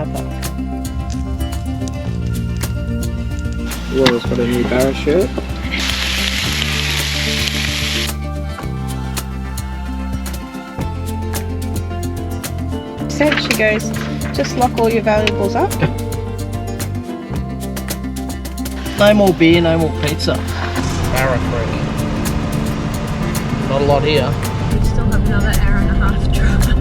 car park. Laura's got a new Barrow shirt. Said, she goes, just lock all your valuables up. No more beer, no more pizza. Barrow Creek. Not a lot here. We still have another hour and a half drive.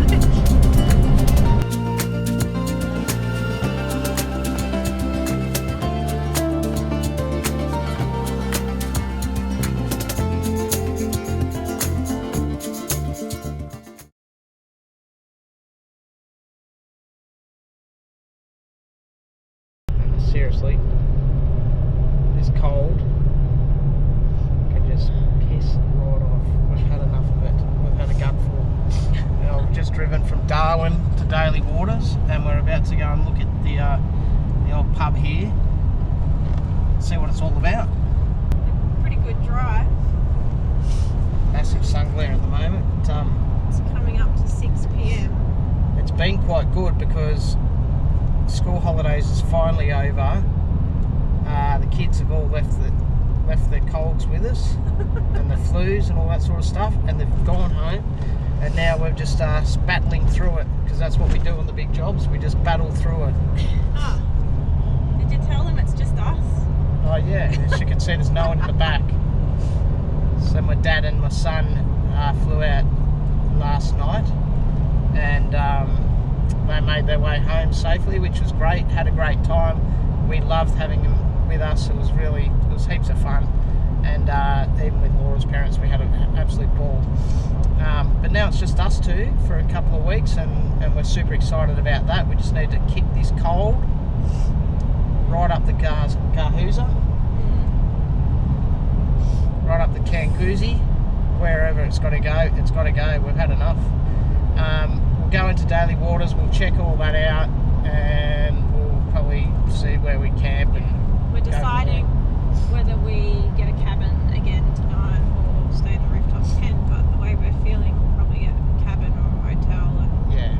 Seriously, this cold can just piss right off. We've had enough of it. We've had a gutful. We've just driven from Darwin to Daly Waters, and we're about to go and look at the old pub here, see what it's all about. Pretty good drive. Massive sun glare at the moment. It's coming up to 6 PM. It's been quite good because school holidays is finally over. The kids have all left their colds with us and the flus and all that sort of stuff, and they've gone home, and now we're just battling through it, because that's what we do on the big jobs. We just battle through it. Oh. Did you tell them it's just us? Oh yeah, as you can see, there's no one in the back. So my dad and my son flew out last night, and they made their way home safely, which was great. Had a great time. We loved having them with us. It was heaps of fun, and even with Laura's parents, we had an absolute ball. But now it's just us two for a couple of weeks, and we're super excited about that. We just need to kick this cold right up the Garhooza, right up the Cancuzi, wherever it's got to go. It's got to go. We've had enough. We'll go into Daly Waters. We'll check all that out, and we'll probably see where we camp. And we're deciding whether we get a cabin again tonight or stay in the rooftop tent. But the way we're feeling, we'll probably get a cabin or a hotel. And yeah.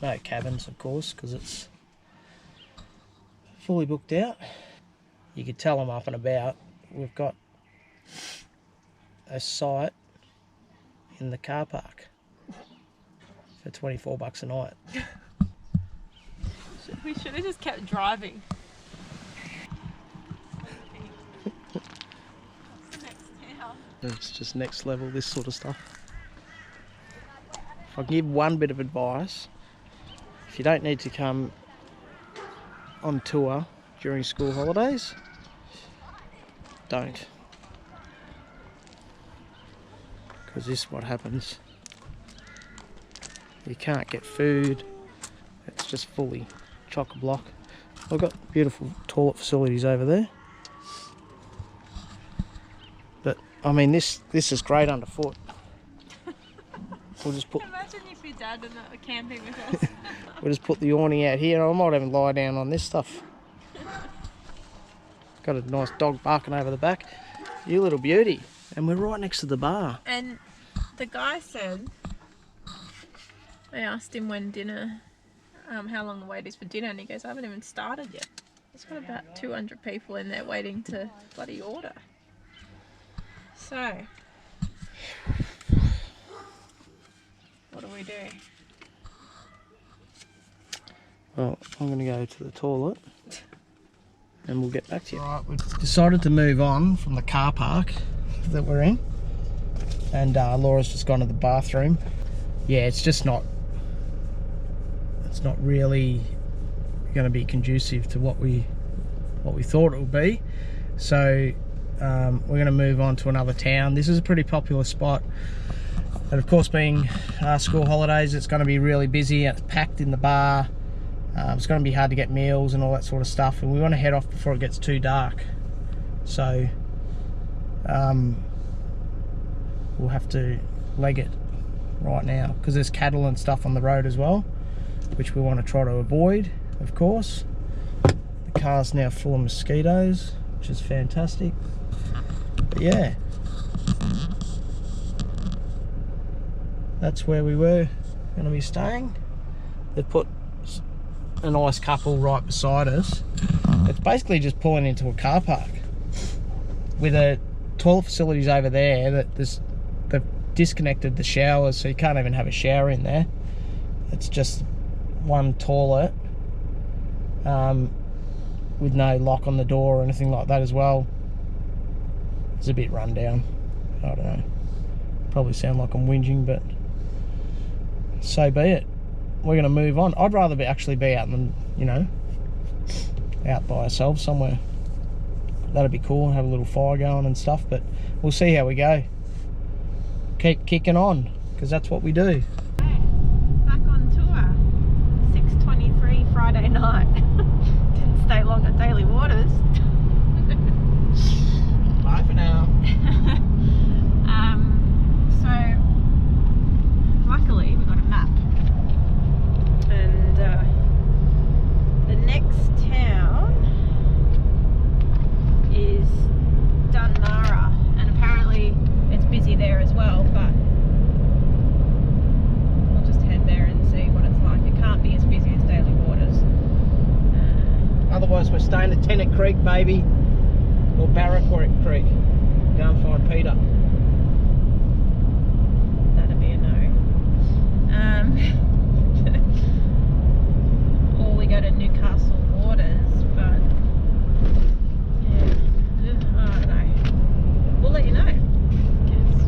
No cabins, of course, because it's fully booked out. You could tell them up and about. We've got a site in the car park for $24 a night. we should have just kept driving. It's just next level, this sort of stuff. If I can give one bit of advice, if you don't need to come on tour during school holidays, don't. Because this is what happens. You can't get food. It's just fully chock-a-block. I've got beautiful toilet facilities over there. But I mean, this is great underfoot. We'll just put. Imagine if your dad and were camping with us. We'll just put the awning out here. I might even lie down on this stuff. Got a nice dog barking over the back. You little beauty. And we're right next to the bar. And the guy said, I asked him when dinner, how long the wait is for dinner, and he goes, I haven't even started yet. There's got about 200 people in there waiting to bloody order. So, what do we do? Well, I'm going to go to the toilet and we'll get back to you. Right, we've decided to move on from the car park that we're in, and Laura's just gone to the bathroom. Yeah, it's just not it's not really going to be conducive to what we thought it would be. So we're going to move on to another town. This is a pretty popular spot, and of course, being school holidays, it's going to be really busy. It's packed in the bar. It's going to be hard to get meals and all that sort of stuff, and we want to head off before it gets too dark. So we'll have to leg it right now, because there's cattle and stuff on the road as well, which we want to try to avoid, of course. The car's now full of mosquitoes, which is fantastic. But yeah, that's where we were going to be staying. They put a nice couple right beside us. It's basically just pulling into a car park with a toilet facilities over there that they've disconnected the showers, so you can't even have a shower in there. It's just one toilet with no lock on the door or anything like that as well. It's a bit run down. I don't know, probably sound like I'm whinging, but so be it. We're going to move on. I'd rather actually be out than, you know, out by ourselves somewhere. That'd be cool, and have a little fire going and stuff, but we'll see how we go. Keep kicking on, because that's what we do. Back on tour. 6:23 Friday night. Didn't stay long at Daly Waters. Bye for now. So luckily we got a map, and the next town is Dunmarra, and apparently it's busy there as well, but we'll just head there and see what it's like. It can't be as busy as Daly Waters. Otherwise we're staying at Tennant Creek, baby, or Barrow Creek. Go and find Peter. That'd be a no. Or we go to Newcastle Waters, but yeah, I don't know. We'll let you know, because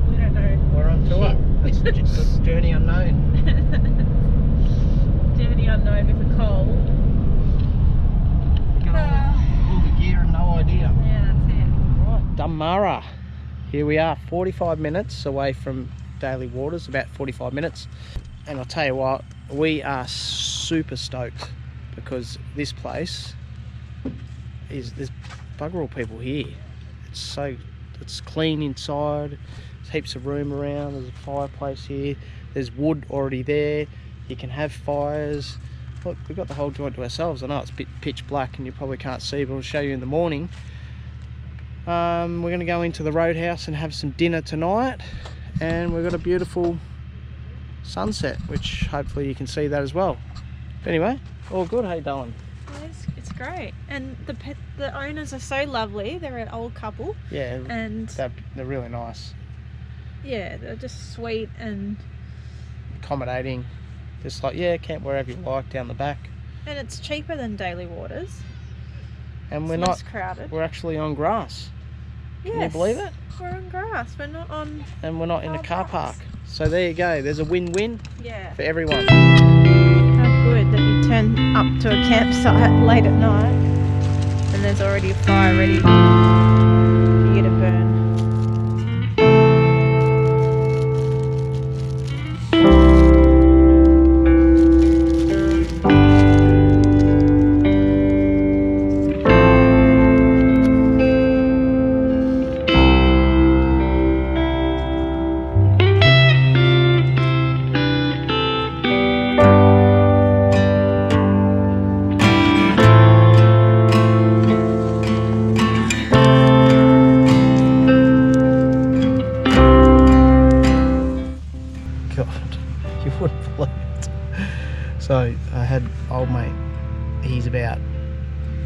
we don't know. We're on tour. It's just journey unknown. Journey unknown with a cold. Got all the gear and no idea. Yeah, that's it. Right, Dunmarra. Here we are, 45 minutes away from Daly Waters, about 45 minutes. And I'll tell you what, we are super stoked, because this place there's bugger all people here. It's clean inside, there's heaps of room around, there's a fireplace here, there's wood already there, you can have fires. Look, we've got the whole joint to ourselves. I know it's a bit pitch black and you probably can't see, but I'll show you in the morning. We're going to go into the Roadhouse and have some dinner tonight, and we've got a beautiful sunset, which hopefully you can see that as well. But anyway, all good. How you doing? It's great, and the owners are so lovely. They're an old couple. Yeah, and they're really nice. Yeah, they're just sweet and accommodating. Just like, yeah, camp wherever you like down the back. And it's cheaper than Daly Waters. And it's less crowded. We're actually on grass. Yes, can you believe it? We're on grass. We're not on. And we're not in a car park. So there you go. There's a win-win. Yeah. For everyone. How good that you turn up to a campsite late at night and there's already a fire ready for you to burn. So I had old mate, he's about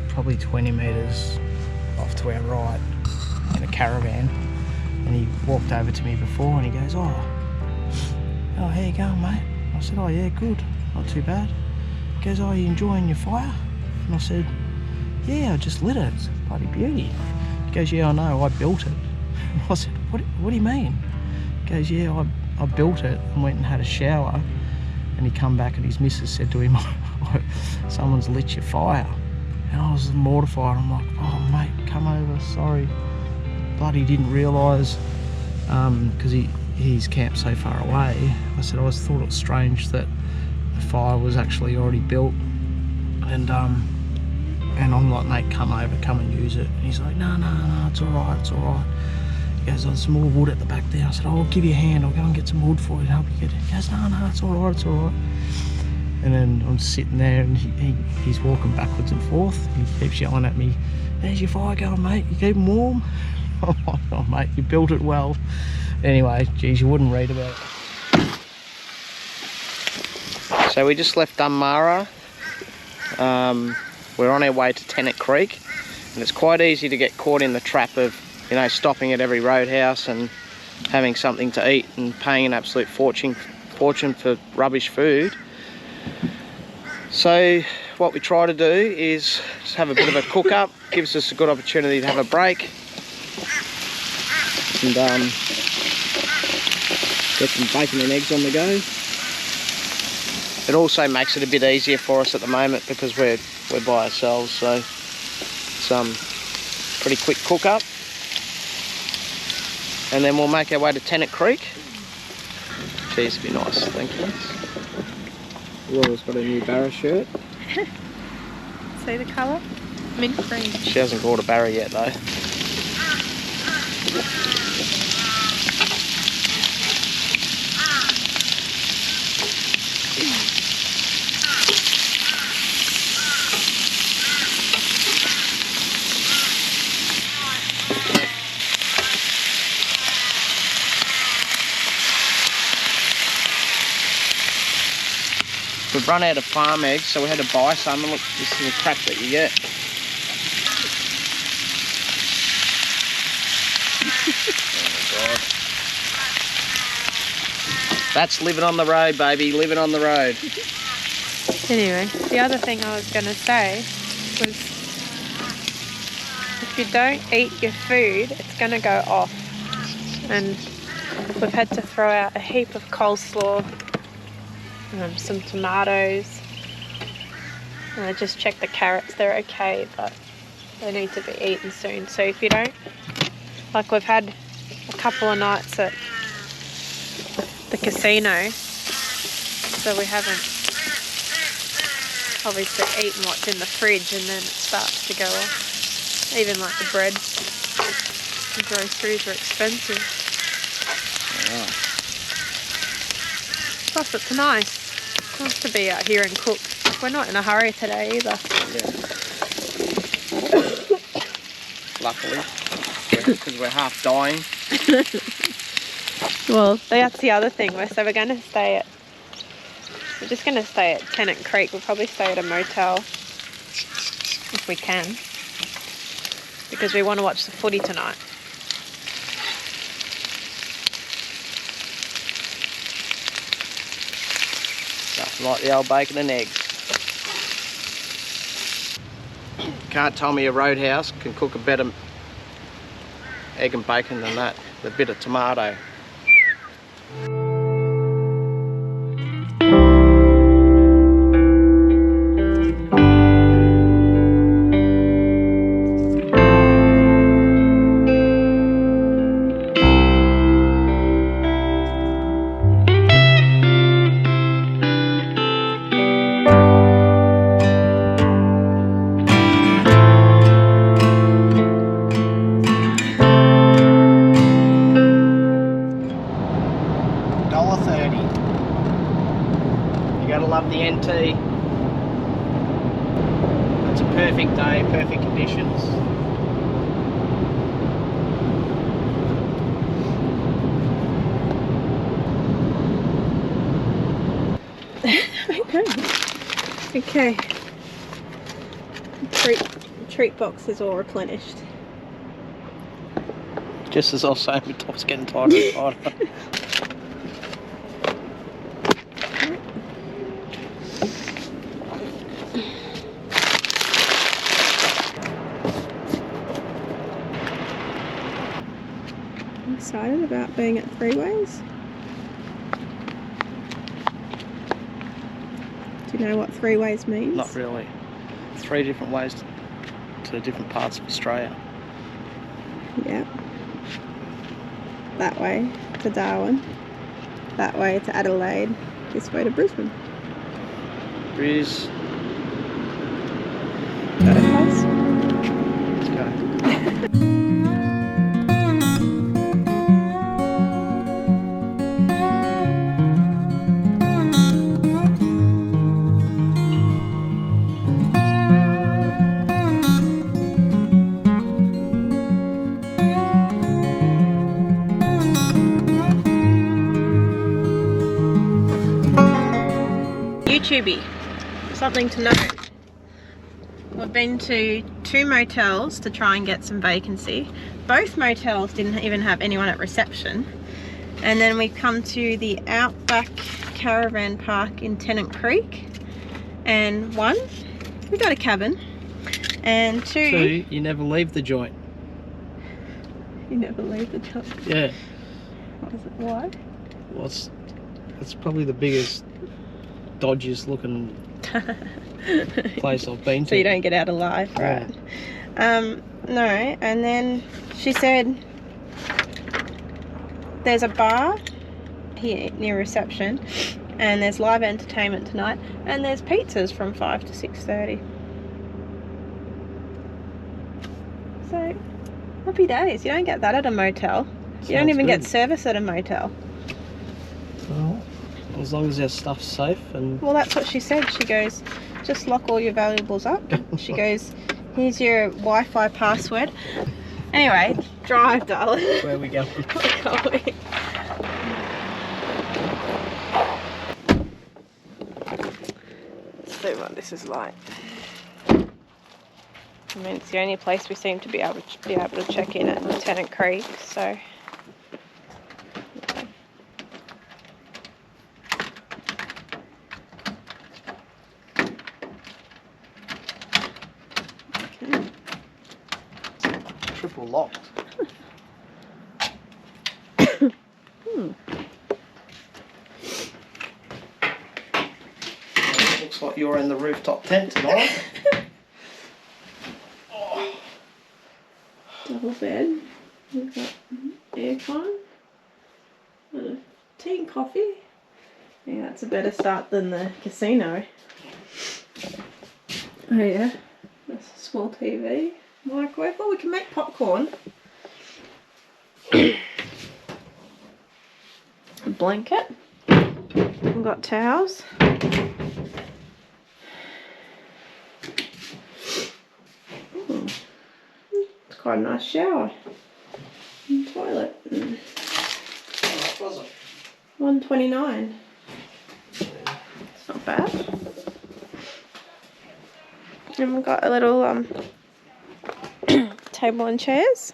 probably 20 metres off to our right in a caravan, and he walked over to me before and he goes, oh how you going, mate? I said, oh yeah, good, not too bad. He goes, oh, you enjoying your fire? And I said, yeah, I just lit it, it's a bloody beauty. He goes, yeah, I know, I built it. I said, what do you mean? He goes, yeah, I built it and went and had a shower, and he come back and his missus said to him, someone's lit your fire. And I was mortified. I'm like, oh mate, come over, sorry. Bloody didn't realise, because he's camped so far away. I said, I always thought it was strange that the fire was actually already built. And I'm like, mate, come over, come and use it. And he's like, no, it's all right, it's all right. He goes, there's some more wood at the back there. I said, oh, I'll give you a hand, I'll go and get some wood for you and help you get it. He goes, no, it's all right, it's all right. And then I'm sitting there and he's walking backwards and forth. He keeps yelling at me, there's your fire going, mate, you keep them warm. I'm like, oh mate, you built it well. Anyway, geez, you wouldn't read about it. So we just left Dunmarra. We're on our way to Tennant Creek, and it's quite easy to get caught in the trap of, you know, stopping at every roadhouse and having something to eat and paying an absolute fortune for rubbish food. So what we try to do is just have a bit of a cook up, gives us a good opportunity to have a break and get some bacon and eggs on the go. It also makes it a bit easier for us at the moment because we're by ourselves, so it's pretty quick cook up. And then we'll make our way to Tennant Creek. Cheese would be nice, thank you. Laura's got a new Barrow shirt. See the colour? Mint green. She hasn't bought a Barrow yet though. We've run out of farm eggs, so we had to buy some, and look, this is the crap that you get. Oh my God. That's living on the road, baby, living on the road. Anyway, the other thing I was going to say was, if you don't eat your food, it's going to go off. And we've had to throw out a heap of coleslaw, some tomatoes, and I just checked the carrots, they're okay, but they need to be eaten soon. So if you don't, like we've had a couple of nights at the casino, so we haven't obviously eaten what's in the fridge, and then it starts to go off. Even like the bread, the groceries are expensive. Yeah. Plus it's nice to be out here and cook. We're not in a hurry today either. Yeah. Luckily, because we're half dying. Well, that's the other thing. We're just going to stay at Tennant Creek. We'll probably stay at a motel if we can, because we want to watch the footy tonight. Nothing like the old bacon and eggs. Can't tell me a roadhouse can cook a better egg and bacon than that. The bit of tomato. The NT. It's a perfect day, perfect conditions. Okay. Treat box is all replenished. Just as I was saying, my top's getting tighter and tighter. Excited about being at Freeways. You know what 3 ways means? Not really. 3 different ways to different parts of Australia. Yeah. That way to Darwin. That way to Adelaide. This way to Brisbane. Breeze. Got a place? Let's go. YouTubey, something to note. We've been to 2 motels to try and get some vacancy. Both motels didn't even have anyone at reception. And then we come to the Outback Caravan Park in Tennant Creek. And 1, we got a cabin. And 2, you never leave the joint. You never leave the joint. Yeah. What is it? Why? Well, it's probably the biggest, dodgiest looking place I've been to. So you don't get out alive, right? Yeah. No, and then she said there's a bar here near reception and there's live entertainment tonight and there's pizzas from 5 to 6:30. So happy days. You don't get that at a motel. You don't even get service at a motel. Well, as long as their stuff's safe and... Well, that's what she said. She goes, just lock all your valuables up. She goes, here's your Wi-Fi password. Anyway, drive, darling. Where are we going? We're going. Let's see what this is like. I mean, it's the only place we seem to be able to check in at Tennant Creek, so... Triple locked. Looks like you're in the rooftop tent tonight. Oh. Double bed. We've got aircon and a tea and coffee. Yeah, that's a better start than the casino. Oh yeah, that's a small TV. Microwave. Oh, we can make popcorn. A blanket. We've got towels. Ooh. It's quite a nice shower. And toilet. How much was it? $129. It's not bad. And we've got a little table and chairs.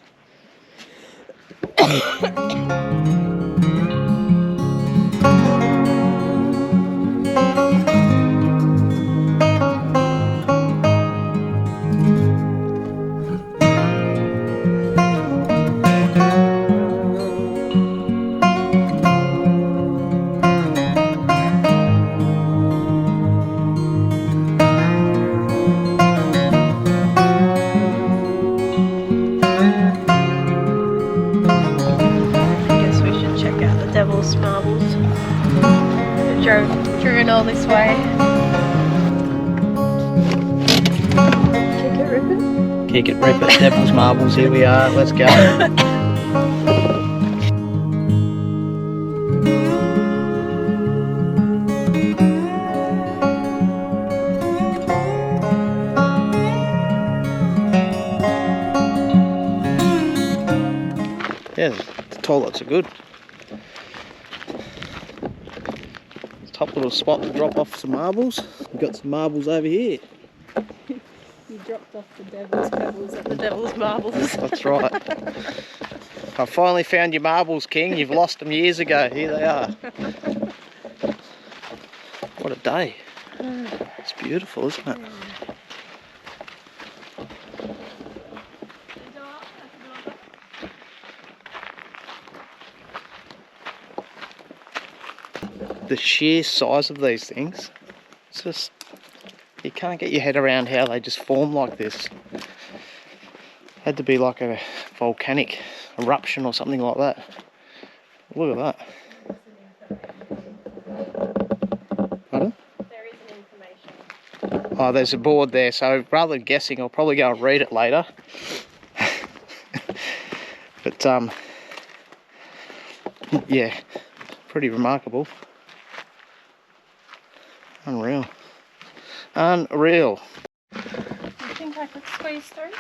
Driven all this way. Kick it, rip it. Kick it, rip it, Devil's Marbles, here we are, let's go. Yeah, the toilets are good. Top little spot to drop off some marbles. We've got some marbles over here. You dropped off the devil's pebbles at the devil's marbles. That's right. I finally found your marbles, King. You've lost them years ago. Here they are. What a day. It's beautiful, isn't it? The sheer size of these things, It's just, you can't get your head around how they just form like this. Had to be like a volcanic eruption or something like that. Look at that. Pardon? There is an information. Oh, there's a board there, so rather than guessing, I'll probably go and read it later. But, yeah, pretty remarkable. Unreal. Unreal. You think I could squeeze through?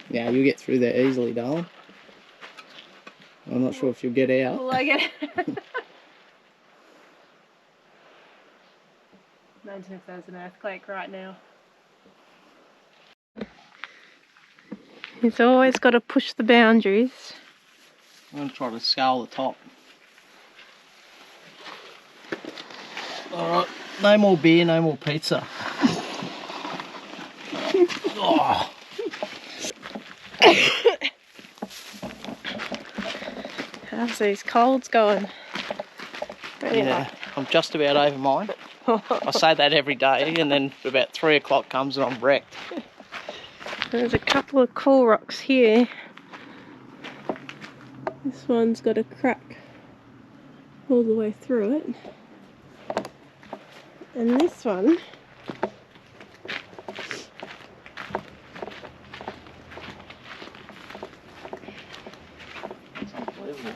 Yeah, you'll get through there easily, darling. I'm not sure if you'll get out. Will I get out? Imagine if there's an earthquake right now. He's always got to push the boundaries. I'm going to try to scale the top. Alright, no more beer, no more pizza. Oh. How's these colds going? Yeah, I'm just about over mine. I say that every day, and then about 3 o'clock comes and I'm wrecked. There's a couple of cool rocks here. This one's got a crack all the way through it. And this one It's unbelievable.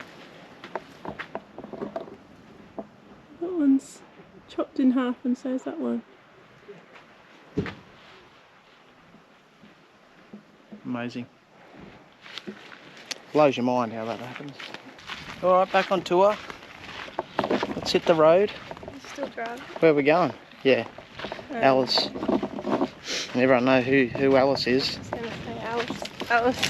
that one's chopped in half, and so is that one. Amazing. Blows your mind how that happens. Alright, back on tour. Let's hit the road. Still driving. Where are we going? Yeah, Alice. And everyone know who Alice is. I was going to say Alice. Alice.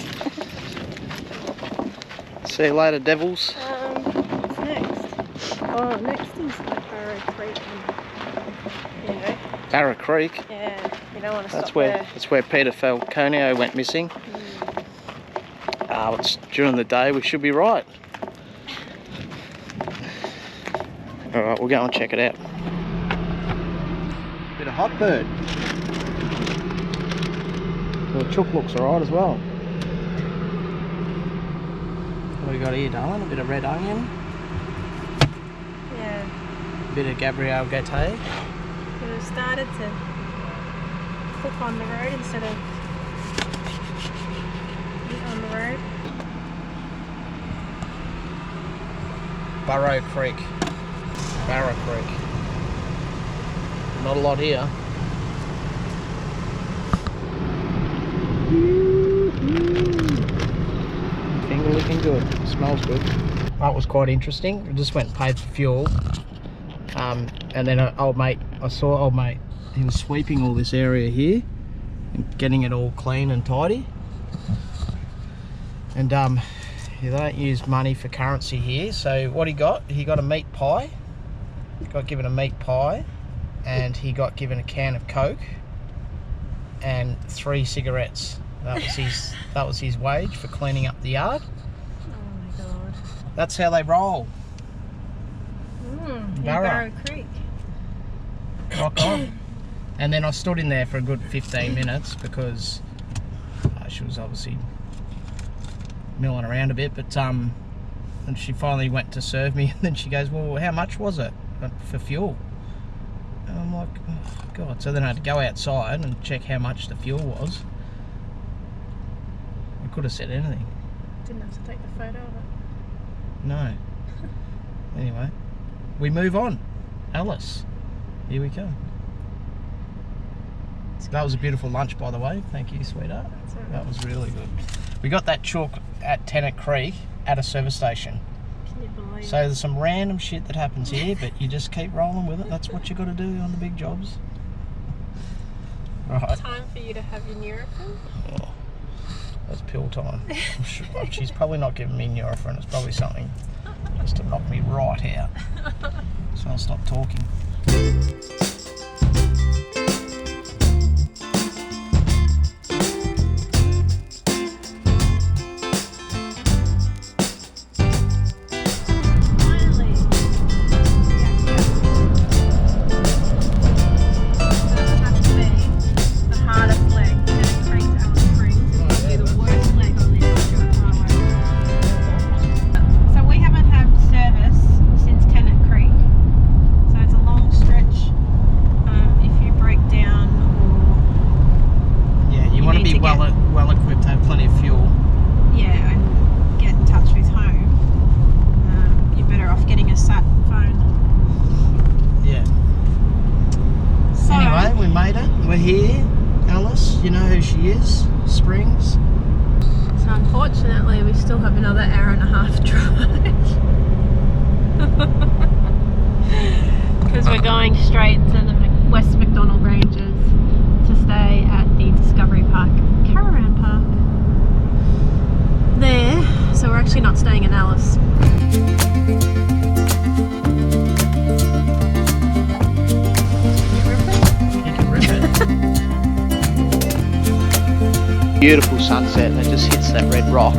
See you later, devils. What's next? Oh, next is the Barrow Creek. You know. Barrow Creek. Yeah, you don't want to That's stop where there. that's where Peter Falconio went missing. It's during the day. We should be right. All right, we'll go and check it out. Bit of hot bird. The chook looks alright as well. What do we got here, darling? A bit of red onion. Yeah. A bit of Gabrielle Gaté. It have started to cook on the road instead of eat on the road. Barrow Creek. Barrow Creek. Not a lot here. Finger looking good. Smells good. That was quite interesting. We just went and paid for fuel. And then I saw old mate, he was sweeping all this area here and getting it all clean and tidy. And they don't use money for currency here, so what he got a meat pie. He got given a meat pie, and he got given a can of Coke and 3 cigarettes. That was his wage for cleaning up the yard. Oh my god. That's how they roll. Barrow Creek. Rock on. And then I stood in there for a good 15 minutes because she was obviously milling around a bit, but and she finally went to serve me, and then she goes, well, how much was it for fuel? And I'm like, oh god. So then I had to go outside and check how much the fuel was. I could have said anything. Didn't have to take the photo of it. No. Anyway, we move on. Alice, here we go. That was a beautiful lunch, by the way. Thank you, sweetheart. That's all right. That was really good. We got that chalk at Tennant Creek at a service station. Can you believe So there's some random shit that happens here, but you just keep rolling with it. That's what you got to do on the big jobs. Right. Time for you to have your Nurofen? Oh, that's pill time. She's probably not giving me Nurofen. It's probably something just to knock me right out. So I'll stop talking. we made it. We're here. Alice, you know who she is. Springs. So unfortunately we still have another hour and a half drive. Because we're going straight to the West McDonald Ranges to stay at the Discovery Park Caravan Park there. So we're actually not staying in Alice. Beautiful sunset that just hits that red rock.